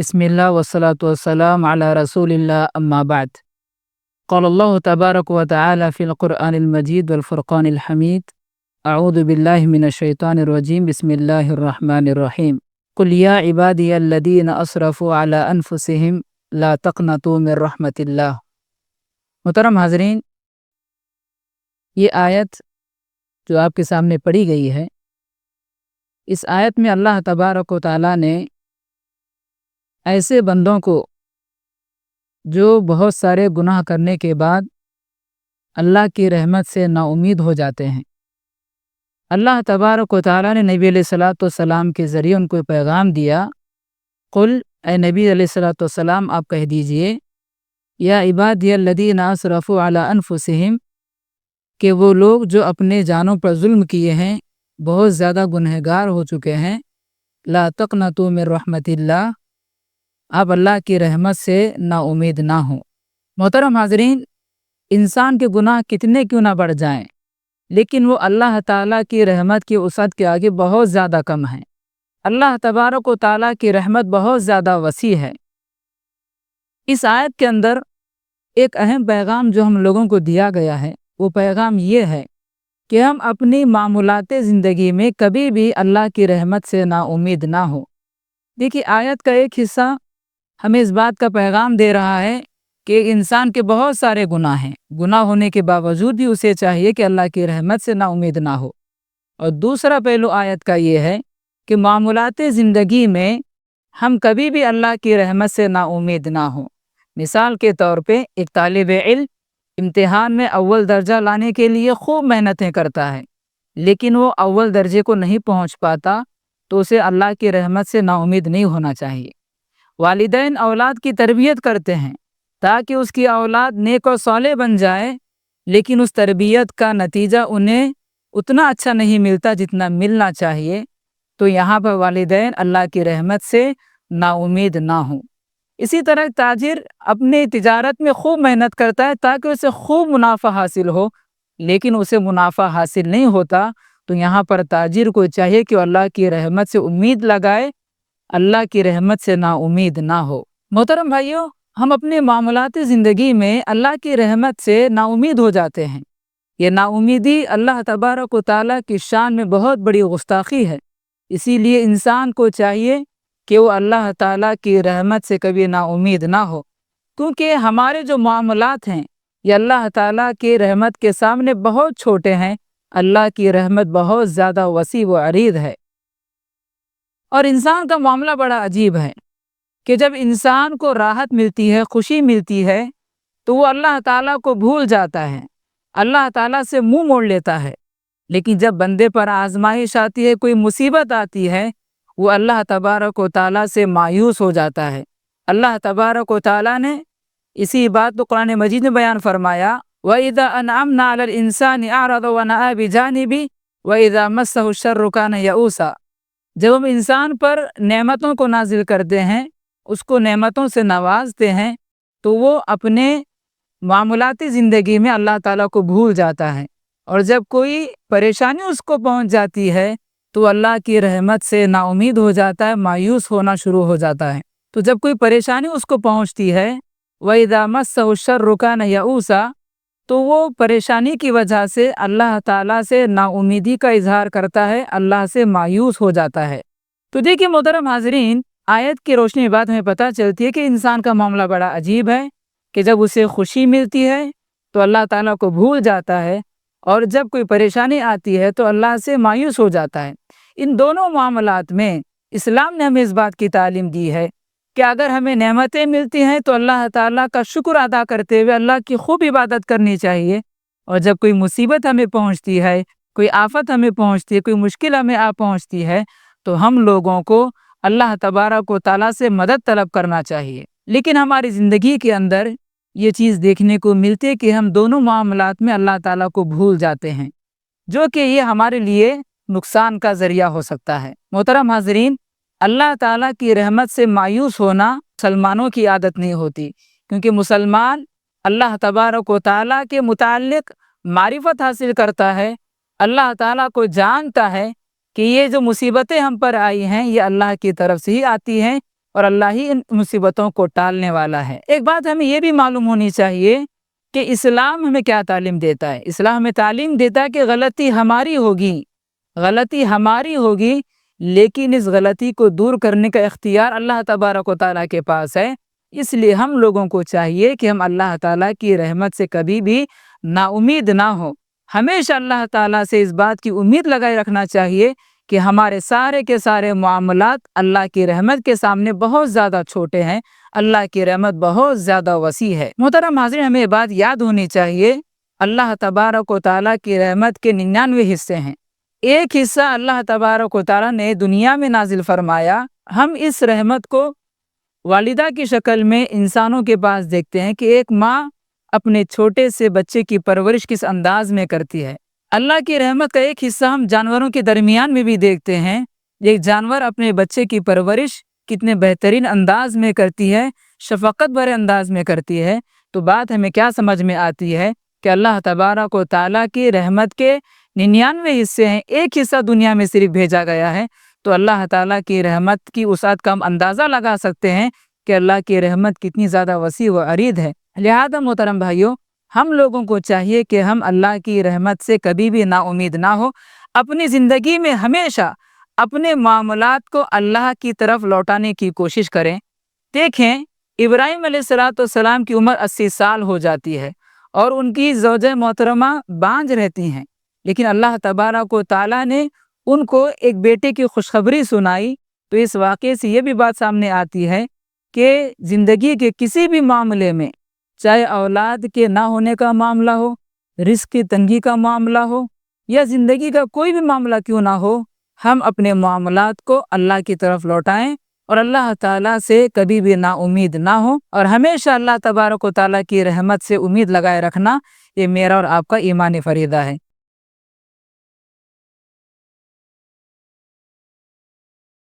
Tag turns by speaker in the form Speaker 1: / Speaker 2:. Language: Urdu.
Speaker 1: بسم اللہ والصلاة والسلام علی رسول اللہ اما بعد قال اللہ تبارک و تعالی فی القرآن المجید والفرقان الحمید اعوذ باللہ من الشیطان الرجیم بسم اللہ الرحمن الرحیم قل یا عبادی الذین اسرفوا علی انفسہم لا تقنطوا من رحمت اللہ۔ محترم حاضرین، یہ آیت جو آپ کے سامنے پڑھی گئی ہے، اس آیت میں اللہ تبارک و تعالی نے ایسے بندوں کو جو بہت سارے گناہ کرنے کے بعد اللہ کی رحمت سے نا امید ہو جاتے ہیں، اللہ تبارک و تعالی نے نبی علیہ الصلوۃ والسلام کے ذریعے ان کو پیغام دیا، قل اے نبی علیہ الصلوۃ والسلام آپ کہہ دیجئے، یا عبادی الذین اسرفوا علی انفسہم، کہ وہ لوگ جو اپنے جانوں پر ظلم کیے ہیں، بہت زیادہ گنہگار ہو چکے ہیں، لا تقنطوا من رحمت اللہ، آپ اللہ کی رحمت سے نا امید نہ ہوں۔ محترم حاضرین، انسان کے گناہ کتنے کیوں نہ بڑھ جائیں، لیکن وہ اللہ تعالیٰ کی رحمت کی وسعت کے آگے بہت زیادہ کم ہیں۔ اللہ تبارک و تعالیٰ کی رحمت بہت زیادہ وسیع ہے۔ اس آیت کے اندر ایک اہم پیغام جو ہم لوگوں کو دیا گیا ہے، وہ پیغام یہ ہے کہ ہم اپنی معمولات زندگی میں کبھی بھی اللہ کی رحمت سے نا امید نہ ہوں۔ دیکھیے، آیت کا ایک حصہ ہمیں اس بات کا پیغام دے رہا ہے کہ انسان کے بہت سارے گناہ ہیں، گناہ ہونے کے باوجود بھی اسے چاہیے کہ اللہ کی رحمت سے نا امید نہ ہو۔ اور دوسرا پہلو آیت کا یہ ہے کہ معمولات زندگی میں ہم کبھی بھی اللہ کی رحمت سے نا امید نہ ہوں۔ مثال کے طور پہ ایک طالب علم امتحان میں اول درجہ لانے کے لیے خوب محنتیں کرتا ہے، لیکن وہ اول درجے کو نہیں پہنچ پاتا، تو اسے اللہ کی رحمت سے نا امید نہیں ہونا چاہیے۔ والدین اولاد کی تربیت کرتے ہیں تاکہ اس کی اولاد نیک و صالح بن جائے، لیکن اس تربیت کا نتیجہ انہیں اتنا اچھا نہیں ملتا جتنا ملنا چاہیے، تو یہاں پر والدین اللہ کی رحمت سے نا امید نہ ہوں۔ اسی طرح تاجر اپنی تجارت میں خوب محنت کرتا ہے تاکہ اسے خوب منافع حاصل ہو، لیکن اسے منافع حاصل نہیں ہوتا، تو یہاں پر تاجر کو چاہیے کہ اللہ کی رحمت سے امید لگائے، اللہ کی رحمت سے نا امید نہ ہو۔ محترم بھائیوں، ہم اپنے معاملات زندگی میں اللہ کی رحمت سے نا امید ہو جاتے ہیں۔ یہ نا امیدی اللہ تبارک و تعالیٰ کی شان میں بہت بڑی گستاخی ہے، اسی لیے انسان کو چاہیے کہ وہ اللہ تعالیٰ کی رحمت سے کبھی نا امید نہ ہو، کیونکہ ہمارے جو معاملات ہیں یہ اللہ تعالیٰ کی رحمت کے سامنے بہت چھوٹے ہیں۔ اللہ کی رحمت بہت زیادہ وسیع و عریض ہے۔ اور انسان کا معاملہ بڑا عجیب ہے کہ جب انسان کو راحت ملتی ہے، خوشی ملتی ہے، تو وہ اللہ تعالیٰ کو بھول جاتا ہے، اللہ تعالیٰ سے منہ موڑ لیتا ہے۔ لیکن جب بندے پر آزمائش آتی ہے، کوئی مصیبت آتی ہے، وہ اللہ تبارک و تعالیٰ سے مایوس ہو جاتا ہے۔ اللہ تبارک و تعالیٰ نے اسی بات کو قرآن مجید میں بیان فرمایا، وَإِذَا أَنْعَمْنَا عَلَى الْإِنسَانِ أَعْرَضَ وَنَأَىٰ بِجَانِبِهِ وَإِذَا مَسَّهُ الشَّرُّ كَانَ يَئُوسًا۔ جب ہم انسان پر نعمتوں کو نازل کرتے ہیں، اس کو نعمتوں سے نوازتے ہیں، تو وہ اپنے معاملاتی زندگی میں اللہ تعالیٰ کو بھول جاتا ہے، اور جب کوئی پریشانی اس کو پہنچ جاتی ہے تو اللہ کی رحمت سے نا امید ہو جاتا ہے، مایوس ہونا شروع ہو جاتا ہے۔ تو جب کوئی پریشانی اس کو پہنچتی ہے، وَإِذَا مَسَّهُ الشَّرُّ كَانَ يَئُوسًا، تو وہ پریشانی کی وجہ سے اللہ تعالیٰ سے نا امیدی کا اظہار کرتا ہے، اللہ سے مایوس ہو جاتا ہے۔ تو دیکھیے محترم حاضرین، آیت کی روشنی میں بات ہمیں پتہ چلتی ہے کہ انسان کا معاملہ بڑا عجیب ہے کہ جب اسے خوشی ملتی ہے تو اللہ تعالیٰ کو بھول جاتا ہے، اور جب کوئی پریشانی آتی ہے تو اللہ سے مایوس ہو جاتا ہے۔ ان دونوں معاملات میں اسلام نے ہمیں اس بات کی تعلیم دی ہے کہ اگر ہمیں نعمتیں ملتی ہیں تو اللہ تعالیٰ کا شکر ادا کرتے ہوئے اللہ کی خوب عبادت کرنی چاہیے، اور جب کوئی مصیبت ہمیں پہنچتی ہے، کوئی آفت ہمیں پہنچتی ہے، کوئی مشکل ہمیں پہنچتی ہے، تو ہم لوگوں کو اللہ تبارک و تعالیٰ سے مدد طلب کرنا چاہیے۔ لیکن ہماری زندگی کے اندر یہ چیز دیکھنے کو ملتی ہے کہ ہم دونوں معاملات میں اللہ تعالیٰ کو بھول جاتے ہیں، جو کہ یہ ہمارے لیے نقصان کا ذریعہ ہو سکتا ہے۔ محترم حاضرین، اللہ تعالیٰ کی رحمت سے مایوس ہونا مسلمانوں کی عادت نہیں ہوتی، کیونکہ مسلمان اللہ تبارک و تعالیٰ کے متعلق معرفت حاصل کرتا ہے، اللہ تعالیٰ کو جانتا ہے کہ یہ جو مصیبتیں ہم پر آئی ہیں یہ اللہ کی طرف سے ہی آتی ہیں، اور اللہ ہی ان مصیبتوں کو ٹالنے والا ہے۔ ایک بات ہمیں یہ بھی معلوم ہونی چاہیے کہ اسلام ہمیں کیا تعلیم دیتا ہے۔ اسلام ہمیں تعلیم دیتا ہے کہ غلطی ہماری ہوگی، لیکن اس غلطی کو دور کرنے کا اختیار اللہ تبارک و تعالیٰ کے پاس ہے۔ اس لیے ہم لوگوں کو چاہیے کہ ہم اللہ تعالیٰ کی رحمت سے کبھی بھی نا امید نہ ہو۔ ہمیشہ اللہ تعالیٰ سے اس بات کی امید لگائے رکھنا چاہیے کہ ہمارے سارے کے سارے معاملات اللہ کی رحمت کے سامنے بہت زیادہ چھوٹے ہیں، اللہ کی رحمت بہت زیادہ وسیع ہے۔ محترم حاضرین، ہمیں یہ بات یاد ہونی چاہیے، اللہ تبارک و تعالیٰ کی رحمت کے 99 حصے ہیں۔ ایک حصہ اللہ تبارک و تعالیٰ نے دنیا میں نازل فرمایا۔ ہم اس رحمت کو والدہ کی شکل میں انسانوں کے پاس دیکھتے ہیں کہ ایک ماں اپنے چھوٹے سے بچے کی پرورش کس انداز میں کرتی ہے۔ اللہ کی رحمت کا ایک حصہ ہم جانوروں کے درمیان میں بھی دیکھتے ہیں۔ ایک جانور اپنے بچے کی پرورش کتنے بہترین انداز میں کرتی ہے، شفقت بھرے انداز میں کرتی ہے۔ تو بات ہمیں کیا سمجھ میں آتی ہے کہ اللہ تبارک و تعالیٰ کی رحمت کے 99 حصے ہیں، ایک حصہ دنیا میں صرف بھیجا گیا ہے۔ تو اللہ تعالیٰ کی رحمت کی وسعت کا ہم اندازہ لگا سکتے ہیں کہ اللہ کی رحمت کتنی زیادہ وسیع و عریض ہے۔ لہذا محترم بھائیوں، ہم لوگوں کو چاہیے کہ ہم اللہ کی رحمت سے کبھی بھی نا امید نہ ہو۔ اپنی زندگی میں ہمیشہ اپنے معاملات کو اللہ کی طرف لوٹانے کی کوشش کریں۔ دیکھیں، ابراہیم علیہ السلام کی عمر 80 سال ہو جاتی ہے اور ان کی زوجہ محترمہ بانجھ رہتی ہیں، لیکن اللہ تبارک و تعالیٰ نے ان کو ایک بیٹے کی خوشخبری سنائی۔ تو اس واقعے سے یہ بھی بات سامنے آتی ہے کہ زندگی کے کسی بھی معاملے میں، چاہے اولاد کے نہ ہونے کا معاملہ ہو، رزق کی تنگی کا معاملہ ہو، یا زندگی کا کوئی بھی معاملہ کیوں نہ ہو، ہم اپنے معاملات کو اللہ کی طرف لوٹائیں اور اللہ تعالیٰ سے کبھی بھی نا امید نہ ہو، اور ہمیشہ اللہ تبارک و تعالیٰ کی رحمت سے امید لگائے رکھنا، یہ میرا اور آپ کا ایمانی فریضہ ہے۔